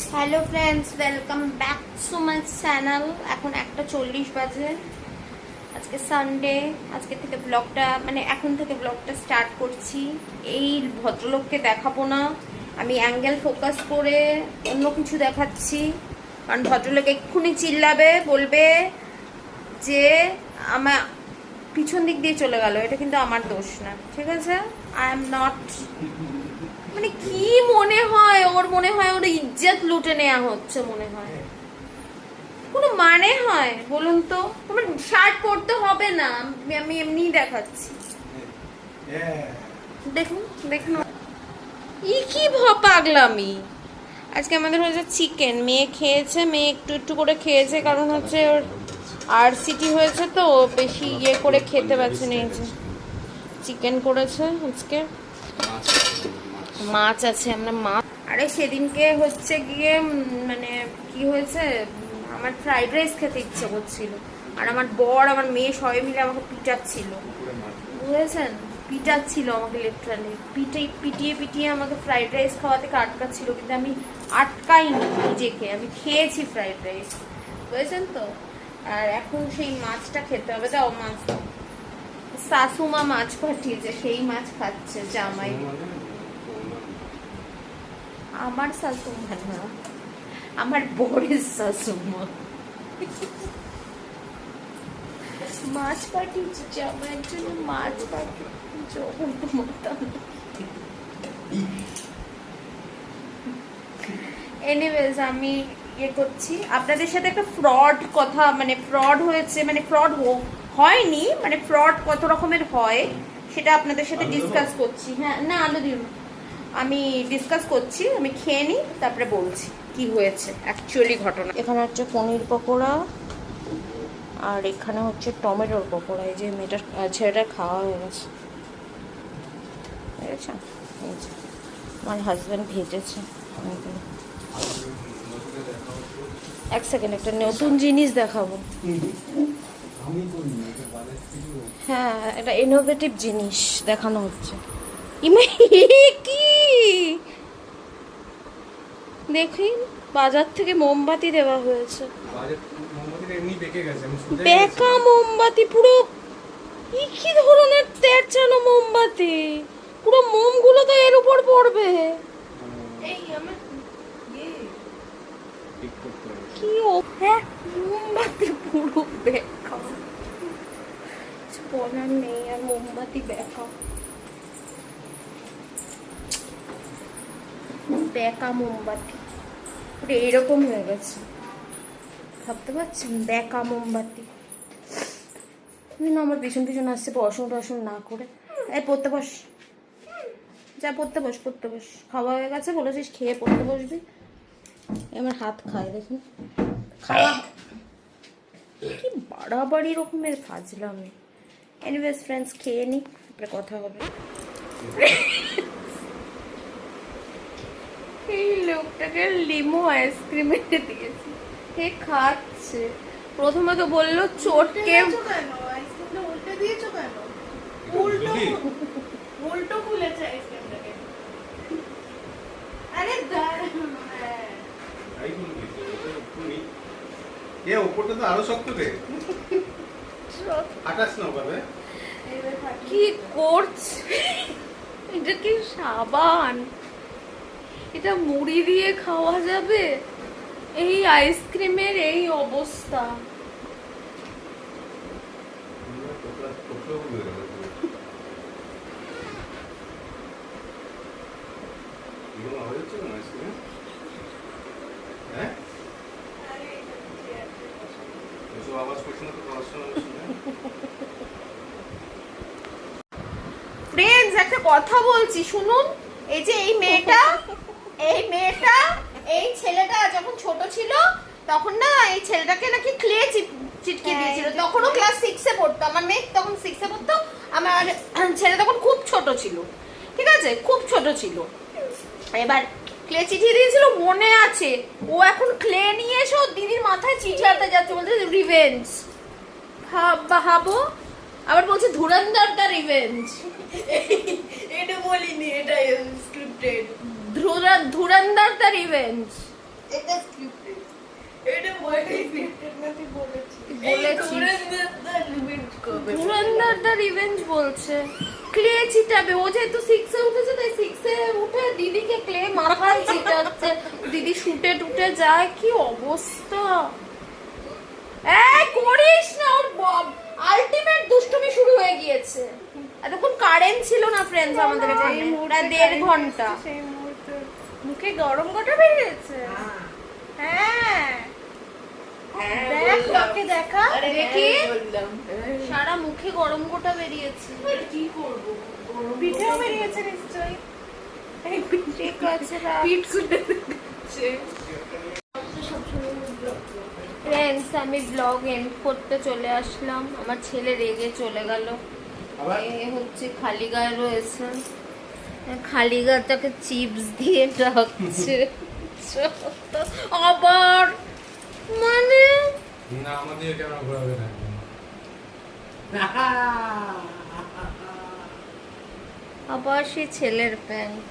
Hello friends, welcome back to my channel. এখন 1:40 বাজে। আজকে সানডে। আজকে থেকে ব্লগটা এখন থেকে ব্লগটা স্টার্ট করছি। এই ভদ্রলোককে দেখাবো না, আমি অ্যাঙ্গেল ফোকাস করে অন্য কিছু দেখাচ্ছি। কারণ ভদ্রলোক এক্ষুনি চিল্লাবে, বলবে যে আমার পিছন দিক দিয়ে চলে গেল। এটা কিন্তু আমার দোষ না, ঠিক আছে? আই এম নট, কি মনে হয় ওর? মনে হয় ওর ইজ্জত লুটে নেওয়া হচ্ছে, মনে হয়। কোনো মানে হয় বলুন তো? তোমার শার্ট পরতে হবে না, আমি এমনিই দেখাচ্ছি। দেখুন দেখুন, কি পাগলামি। আজকে আমাদের হয়েছে চিকেন। মেয়ে খেয়েছে, মেয়ে একটু একটু করে খেয়েছে, কারণ হচ্ছে ওর RCT হয়েছে, তো বেশি করে খেতে পারছে না। এই যে চিকেন করেছে আজকে, মাছ আছে। আমরা মাছ, আরে সেদিনকে হচ্ছে গিয়ে কি হয়েছে, আমার ফ্রাইড রাইস খেতে ইচ্ছে করছিল, আর আমার বর আমার মেয়ে সবাই মিলে আমাকে পিটাচ্ছিল, বুঝেছেন? পিটাচ্ছিল আমাকে, লিটারালি পিটিয়ে পিটিয়ে আমাকে ফ্রাইড রাইস খাওয়া থেকে আটকাচ্ছিল, কিন্তু আমি আটকাইনি নিজেকে, আমি খেয়েছি ফ্রাইড রাইস, বুঝেছেন তো? আর এখন সেই মাছটা খেতে হবে। দাও মাছ দাও। শাশুমা মাছ পাঠিয়েছে, সেই মাছ খাচ্ছে জামাই। আমার শাশুমা না, আমার বরের শাশুমা মাছ পাঠিয়েছে জামাইয়ের জন্য। মাছ পাঠিয়েছে। এনিওয়েজ, আমি করছি আপনাদের সাথে একটা ফ্রড কথা, ফ্রড হয়েছে, ফ্রড হয়নি, ফ্রড কত রকমের হয় সেটা আপনাদের সাথে ডিসকাস করছি। হ্যাঁ, না আলু দিন, আমি ডিসকাস করছি, আমি খেয়ে নিই, তারপরে বলছি কি হয়েছে অ্যাকচুয়ালি ঘটনা। এখানে হচ্ছে পনির পকোড়া, আর এখানে হচ্ছে টমেটোর পকোড়া। এই যে মেয়েটার ছেলেটার খাওয়া হয়ে গেছে, বুঝেছেন? এই যে আমার হাজব্যান্ড ভেজেছে। এক সেকেন্ড, একটা নতুন জিনিস দেখাবো। হ্যাঁ, এটা ইনোভেটিভ জিনিস দেখানো হচ্ছে। কি দেখি, বাজার থেকে মোমবাতি দেওয়া হয়েছে। বেকা মোমবাতি, পুরো কি ধরনের তেরচানো মোমবাতি, পুরো মোমগুলো তো এর উপর পড়বে। কি হ্যাঁ, মোমবাতি পুরো বেকা, বলার নেই আর। মোমবাতি বেকা, বেকা মোমবাতি এইরকম হয়ে গেছে, ভাবতে পারছেন? বেকা মোমবাতি। আমার পিছন পিছন আসছে, পড়াশোনা টড়াশোনা না করে। এই পড়তে বস, যা পড়তে বস, পড়তে বস। খাওয়া হয়ে গেছে, বলেছিস খেয়ে পড়তে বসবি। আমার হাত খায়, দেখুন খাওয়া কি বাড়াবাড়ি রকমের ফাজলামি। এনিওয়েজ ফ্রেন্ডস, খেয়ে নি, তারপরে কথা হবে। এই লোকটাকে লিমো আইসক্রিম এনে দিয়েছি, হে খাচ্ছে। প্রথমে তো বললো চটকে, উল্টে দিয়েছো কেন? উল্টো খুলেছে আইসক্রিমটাকে। আরে উপরটা তো আরো শক্ত রে, আটাশ না পাবে। কি করছে? এটা কি সাবান? এটা মুড়ি দিয়ে খাওয়া যাবে? এই আইসক্রিমের এই অবস্থা। ফ্রেন্ডস, একটা কথা বলছি শুনুন। এই যে এই মেয়েটা, এই ছেলেটা যখন ছোট ছিল তখন না, এই ছেলেটাকে নাকি ক্লে চিটকে দিয়েছিল। তখনও ক্লাস 6-এ পড়তো, আমার মেয়ে তখন 6-এ পড়তো। আমার ছেলে তখন খুব ছোট ছিল, ঠিক আছে, খুব ছোট ছিল। এবার ক্লে চিঠিয়ে দিয়েছিল, মনে আছে। ও এখন ক্লে নিয়ে এসে ওর দিদির মাথায় চিঠিয়াতে যাচ্ছে, বলতে রিভেঞ্জ। ভাবো, আবার বলছে ধুরন্ধর দা রিভেঞ্জ। এটা বলিনি, এটা স্ক্রিপ্টেড। ধুরন্ধর দা রিভেঞ্জ। এটা স্ক্রিপ্টেড। এটা বইটাই স্ক্রিপ্টেড না, তুই বলেছিস। বলেছিস। ধুরন্ধর রিভেঞ্জ করবে। ধুরন্ধর দা রিভেঞ্জ বলছে ক্লে চিটাবে। ও যেহেতু 6 এ উঠেছে তাই 6 এ উঠে দিদিকে ক্লে মাথায় চিটাচ্ছে। দিদি শুটে টুটে যায়, কি অবস্থা। এই করিস না, ওর আলটিমেট দুষ্টুমি শুরু হয়ে গিয়েছে। এতক্ষণ কারেন্ট ছিল না ফ্রেন্ডস আমাদের এখানে, প্রায় 1.5 ঘন্টা। সেই মুহূর্তে মুখে গরম গোটা বেরিয়েছে। হ্যাঁ দেখ, কাকে দেখা। দেখি সারা মুখে গরম গোটা বেরিয়েছে। কি করবো, পিঠেও বেরিয়েছে নিশ্চয়ই। ঠিক আছে রাখ। পিঠ খুলে দেখাচ্ছে। ফ্রেন্ডস আমি ব্লগ এন্ড করতে চলে আসলাম। আমার ছেলে রেগে চলে গেল। আবার? এ হচ্ছে খালি গায়ে রয়েছে, খালি গাটাকে চিপস দিয়ে ডাকছে। আবার মানে না আমাদের কেন ঘোরাবে না আবার সেই ছেলের প্যান্ট।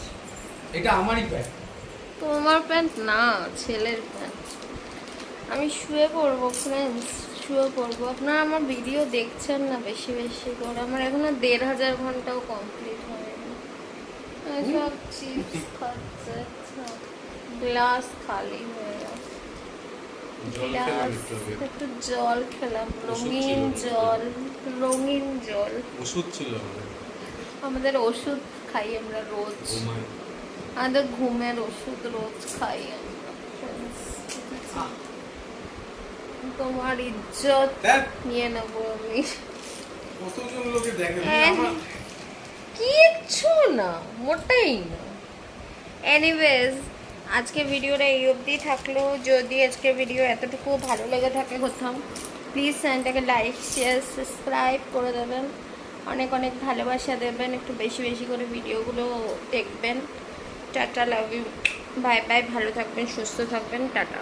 এটা আমারই ব্যাগ। তোমার প্যান্ট না, ছেলের প্যান্ট। আমি শুয়ে পড়বো ফ্রেন্ডস, শুয়ে পড়বো। আপনারা আমার ভিডিও দেখছেন না বেশি বেশি করে, আমার এখনো 1,500 ঘন্টাও কমপ্লিট হয়নি। সব চিপস খাচ্ছে, গ্লাস খালি হয়ে গেছে। গ্লাস একটু জল খেলাম, রঙিন জল, রঙিন জল। ওষুধ ছিল আমাদের ওষুধ খাই আমরা রোজ, ঘুমায়। আমাদের ঘুমের ওষুধ রোজ খাই আমরা friends। তোমার ইজ্জত দেখ নিয়ে নেবো আমি। কতজন লোকে দেখে And কিচ্ছু না, মোটেই না। এনিওয়েজ আজকে ভিডিওটা এই অবধি থাকলো। যদি আজকে ভিডিও এতটুকু ভালো লেগে থাকে কোথাও, প্লিজ চ্যানেলটাকে লাইক শেয়ার সাবস্ক্রাইব করে দেবেন। অনেক অনেক ভালোবাসা দেবেন, একটু বেশি বেশি করে ভিডিওগুলো দেখবেন। Tata, love you, bye bye. ভালো থাকবেন, সুস্থ থাকবেন, টাটা।